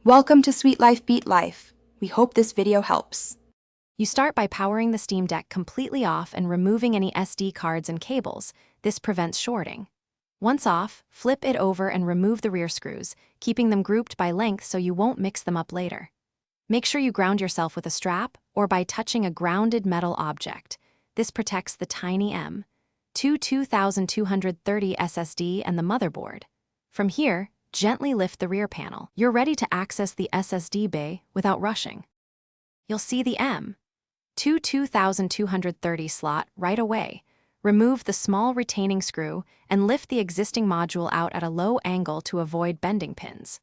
Welcome to Sweet Life Beat Life. We hope this video helps. You start by powering the Steam Deck completely off and removing any SD cards and cables. This prevents shorting. Once off, flip it over and remove the rear screws, keeping them grouped by length so you won't mix them up later. Make sure you ground yourself with a strap or by touching a grounded metal object. This protects the tiny M.2 2230 SSD and the motherboard. From here, gently lift the rear panel. You're ready to access the SSD bay without rushing. You'll see the M.2 2230 slot right away. Remove the small retaining screw and lift the existing module out at a low angle to avoid bending pins.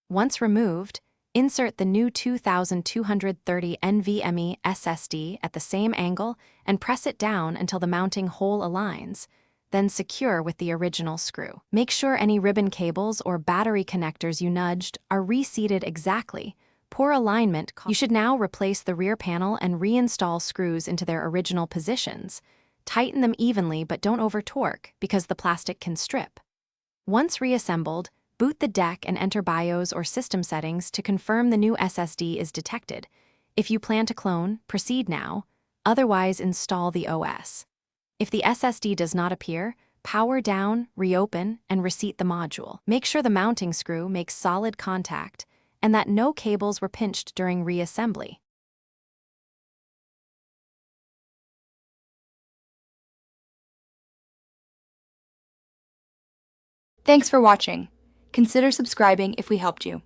Once removed, insert the new 2230 NVMe SSD at the same angle and press it down until the mounting hole aligns. Then secure with the original screw. Make sure any ribbon cables or battery connectors you nudged are reseated exactly. Poor alignment. You should now replace the rear panel and reinstall screws into their original positions. Tighten them evenly but don't over-torque because the plastic can strip. Once reassembled, boot the deck and enter BIOS or system settings to confirm the new SSD is detected. If you plan to clone, proceed now. Otherwise, install the OS. If the SSD does not appear, power down, reopen, and reseat the module. Make sure the mounting screw makes solid contact and that no cables were pinched during reassembly. Thanks for watching. Consider subscribing if we helped you.